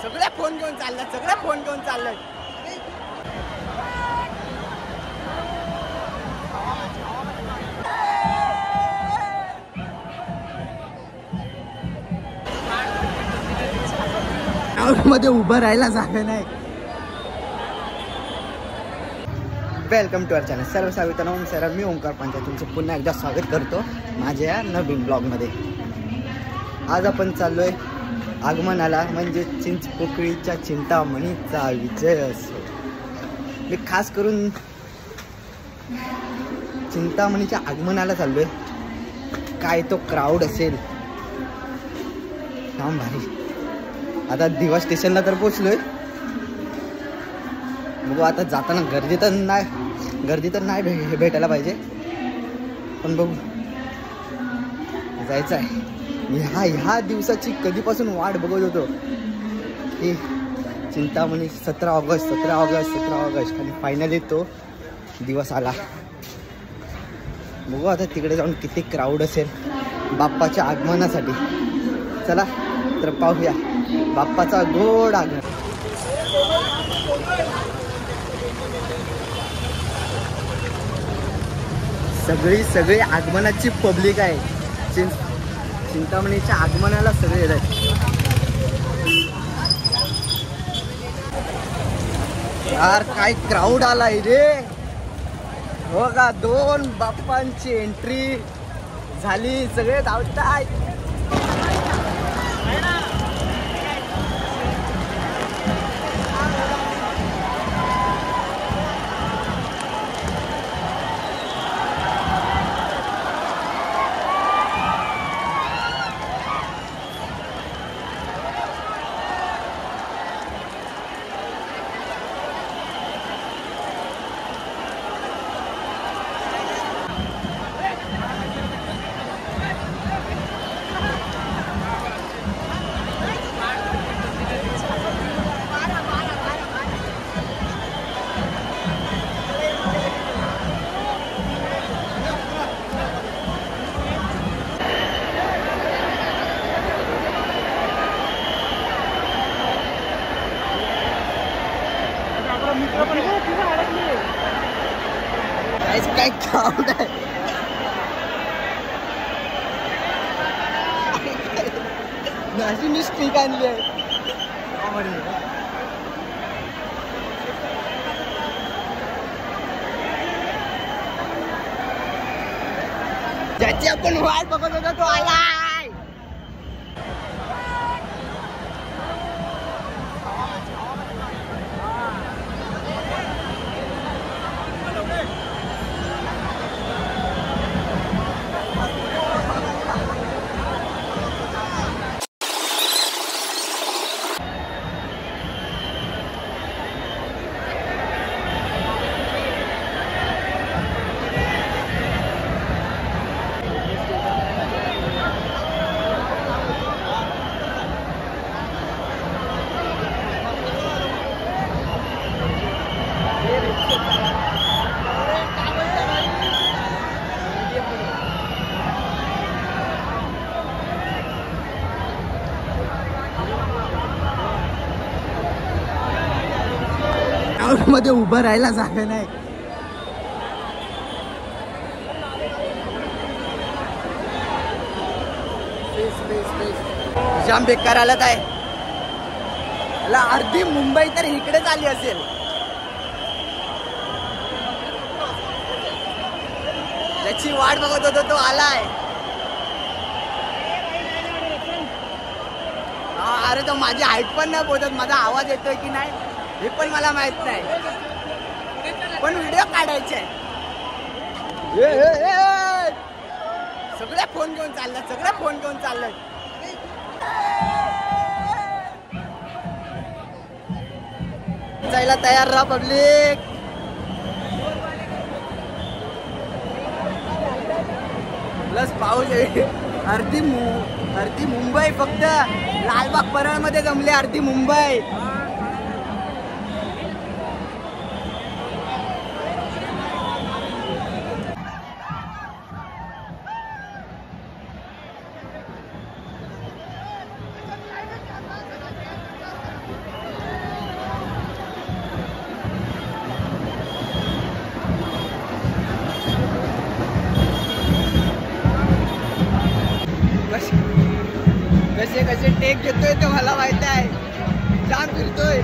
सगळे फोन घेऊन चाललाय, सगळे फोन घेऊन चाललाय. मध्ये उभं राहायला जागा नाही. Welcome to our channel. सर्व साविता नमस्कार. मी ओंकार पंचा तुमचं पुन्हा एकदा स्वागत करतो माझ्या नवीन ब्लॉगमध्ये. आज आपण चाललोय आगमनाला, म्हणजे चिंचपोकळीच्या चिंतामणीचा विजय असो. मी खास करून चिंतामणीच्या आगमनाला चाललोय. काय तो क्राऊड असेल, काम भारी. आता दिवा स्टेशनला तर पोचलोय. बघू आता जाताना गर्दी तर नाही भेटायला पाहिजे, पण बघू जायचं आहे. ह्या दिवसाची कधीपासून वाट बघत होतो की चिंतामणी 17 ऑगस्ट आणि फायनली तो दिवस आला. बघू आता तिकडे जाऊन किती क्राऊड असेल बाप्पाच्या आगमनासाठी. चला तर पाहूया बाप्पाचा गोड आगमन. सगळी आगमनाची पब्लिक आहे. चिंतामणीच्या आगमनाला सगळे येत आहेत. यार काय क्राऊड आलाय रे. हो का, 2 बाप्पांची एंट्री झाली, सगळे धावताय. काय क्राऊड आहे. माझी मी स्टिक आणली आहे. ज्याची आपण वाट बघत होतो तो आलाय. मध्ये उभं राहायला जागा नाही. जाम बेकार आलत आहे. अर्धी मुंबई तर इकडेच आली असेल. त्याची वाट बघत होतो तो आलाय. अरे तो माझी हाईट पण नाही पोहोचत. माझा आवाज येतोय की नाही हे पण मला माहित नाही, पण व्हिडिओ काढायचे. सगळे फोन घेऊन चाललाय. जायला तयार राहा पब्लिक. प्लस पाऊस आहे. अर्धी मुंबई फक्त लालबाग परळ मध्ये जमले. अर्धी मुंबई. कसे कसे टेक घेतोय ते मला माहिती आहे. जाम फिरतोय.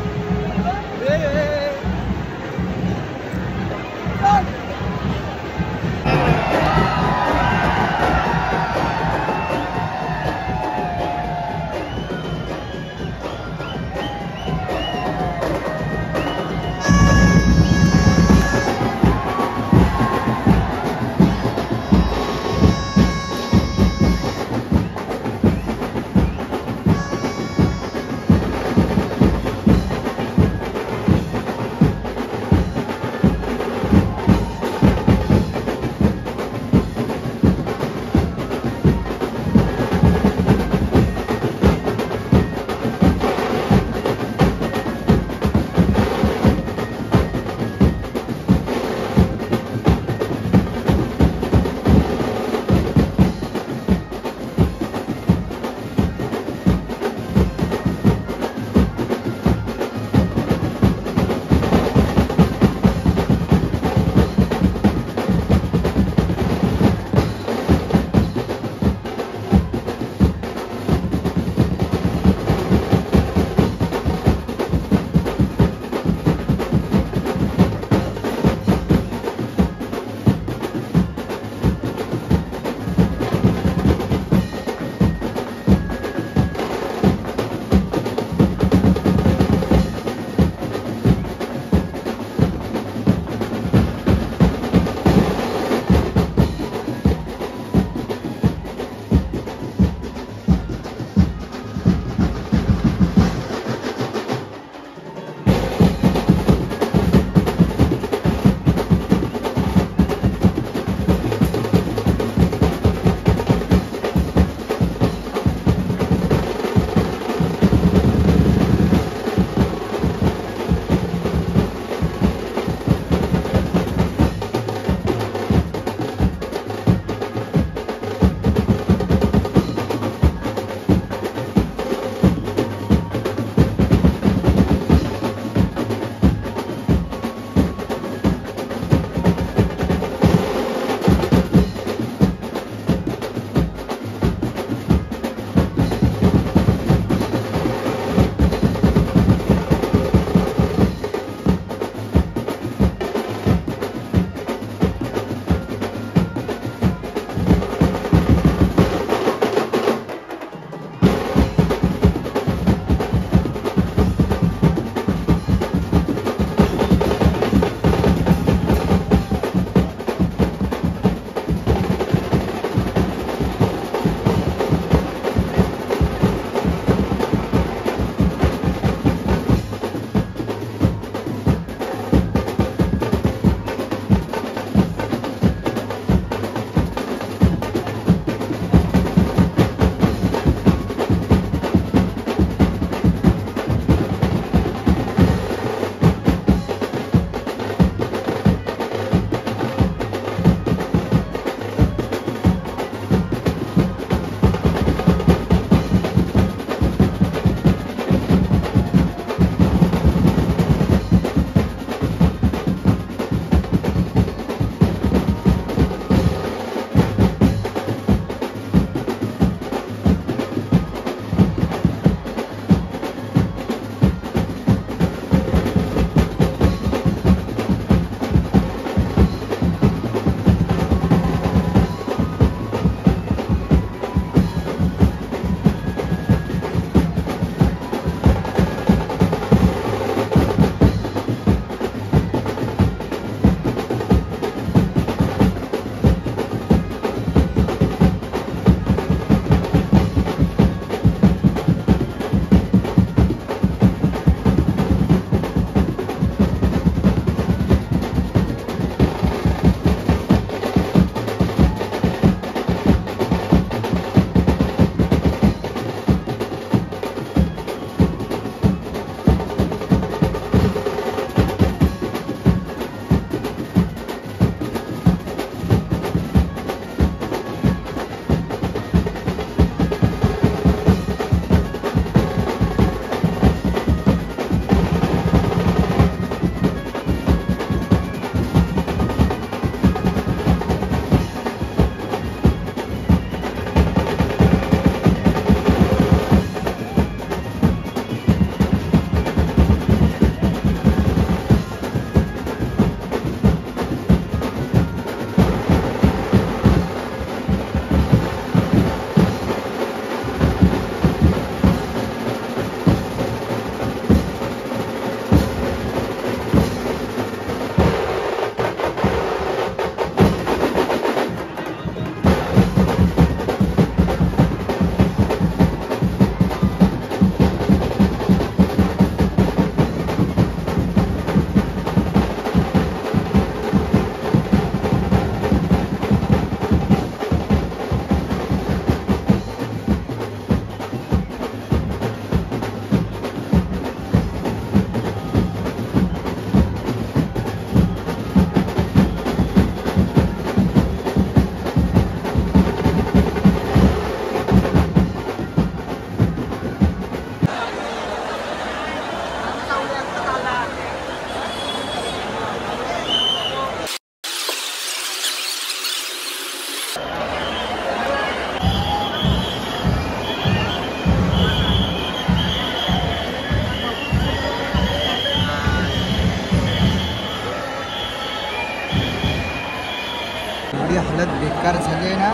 झाले ना,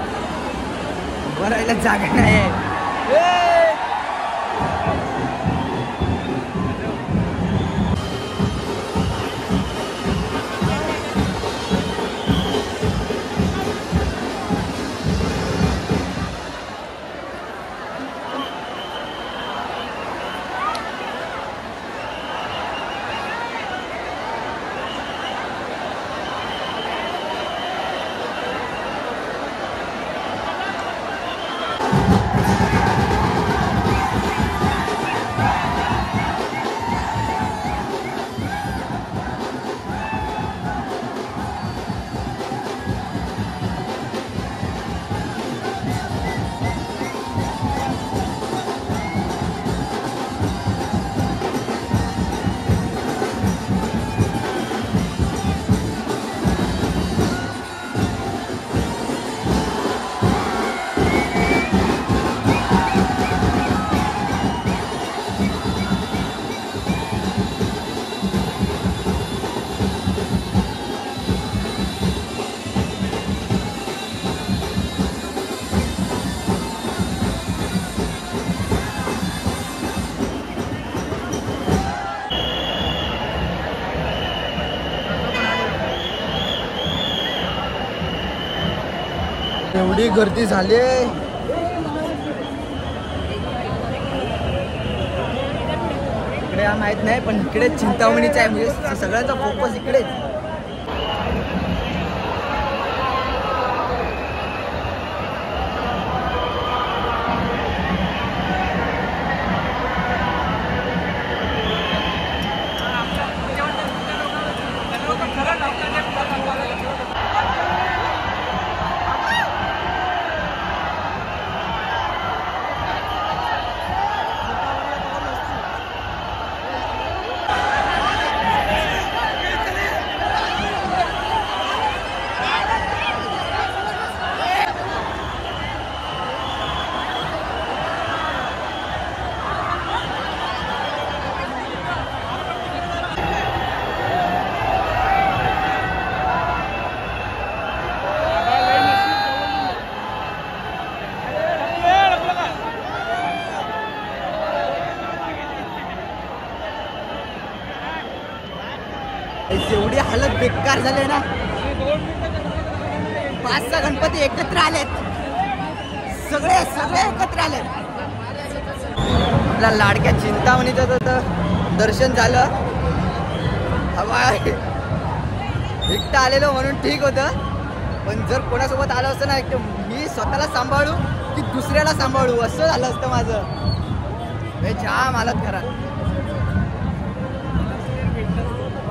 बरायला जागा नाही. एवढी गर्दी झाली. इकडे माहित नाही, पण इकडे चिंतामणीच आहे, म्हणजे सगळ्यांचा फोकस इकडेच. एवढी हालत बेकार झाली ना. 5-6 गणपती एकत्र आलेत, सगळे एकत्र आलेत. आपल्या लाडक्या चिंतामणीचं तर दर्शन झालं. हवा एकटा आलेलो म्हणून ठीक होतं, पण जर कोणासोबत आलं असतं ना, मी स्वतःला सांभाळू की दुसऱ्याला सांभाळू असं झालं असतं माझं. हे जाम हालत खराब.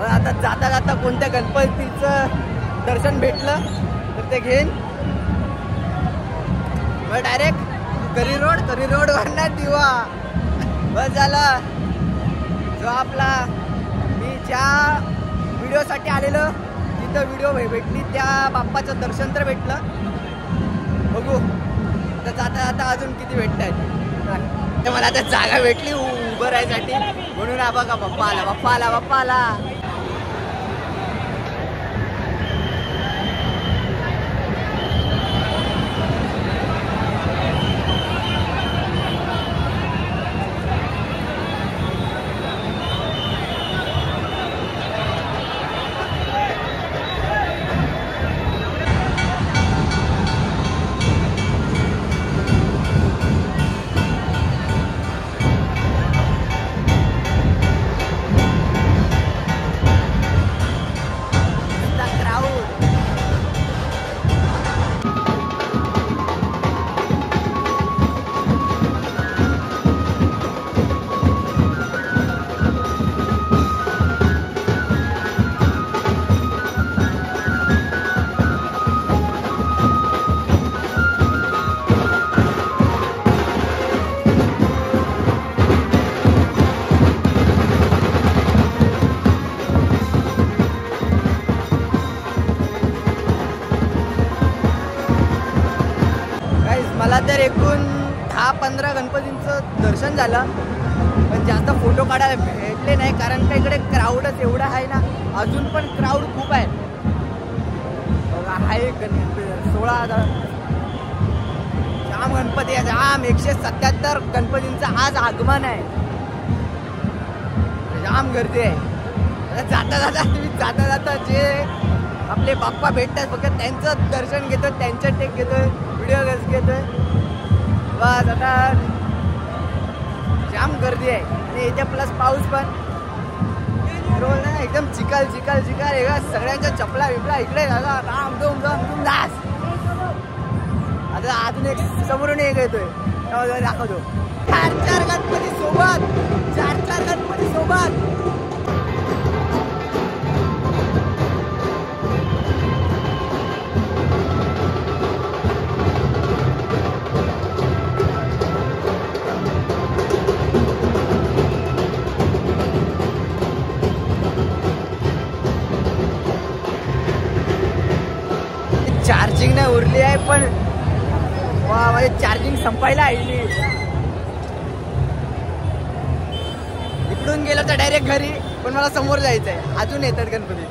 आता जाता जाता कोणत्या गणपतीचं दर्शन भेटलं तर ते घेईन. मग डायरेक्ट करी रोड वरना दिवा बस झालं. जो आपला मी ज्या व्हिडिओसाठी आलेलो तिथं व्हिडिओ भेटली, त्या बाप्पाचं दर्शन तर भेटलं. बघू आता जाता जाता अजून किती भेटत आहेत. मला आता जागा भेटली उभं राहायसाठी, म्हणून बघा बाप्पा आला. मला तर एकूण 10-15 गणपतींचं दर्शन झालं, पण जास्त फोटो काढायला भेटले नाही, कारण का इकडे क्राऊडच एवढा आहे ना. अजून पण क्राऊड खूप आहे. 16,000 जाम गणपती आहे, जाम 177 गणपतींचं आज आगमन आहे, जाम गर्दी आहे। जाता जाता तुम्ही जाता जे आपले बाप्पा भेटतात फक्त त्यांचं दर्शन घेतो, त्यांचं टेक घेतोय, व्हिडिओ घेतोय बस। आता जाम गर्दी आहे आणि इथे प्लस पाऊस पण रोल ना, एकदम चिखल चिखल चिखल आहे, सगळ्यांच्या चपला बिपला इकडे राम धूम दास। आता अजून एक समोरून एक येतोय, दाखवतो 4 गणपती सोबत, 4 गणपती सोबत। चार्जिंग नाही उरली आहे पण माझी चार्जिंग संपायला आली। इकडून गेलं तर डायरेक्ट घरी, पण मला समोर जायचं आहे, अजून येतात गणपती।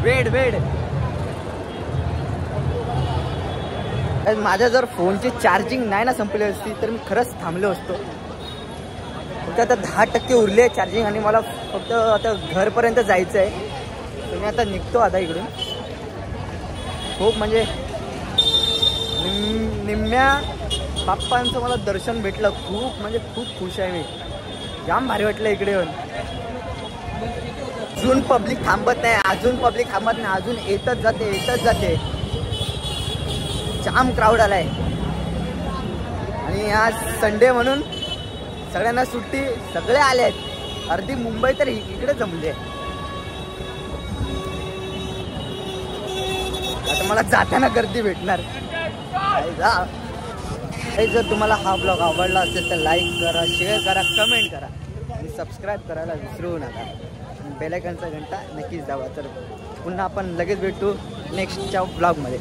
वेड माझ्या जर फोनची चार्जिंग नाही ना संपली असती तर मी खरंच थांबलो असतो। फक्त आता 10% उरली आहे चार्जिंग आणि मला फक्त आता घरपर्यंत जायचं आहे, तर मी आता निघतो आता इकडून। खूप म्हणजे निम्म्या बाप्पांचं मला दर्शन भेटलं, खूप म्हणजे खूप खुश आहे मी, जाम भारी वाटलं इकडे येऊन। अजून पब्लिक थांबत नाही, अजून येतच जाते, जाम क्राऊड आलाय आणि आज संडे म्हणून सगळ्यांना सुट्टी, सगळे आले आहेत, अर्धी मुंबई तर इकडे जमली आहे। आता मला जाताना गर्दी भेटणार। जर तुम्हाला हा ब्लॉग आवडला असेल तर लाईक करा, शेअर करा, कमेंट करा आणि सबस्क्राईब करायला विसरू नका। बेल आयकॉनचा घंटा नक्कीच दाबा। तर पुन्हा आपण लगेच भेटू नेक्स्टच्या ब्लॉगमध्ये।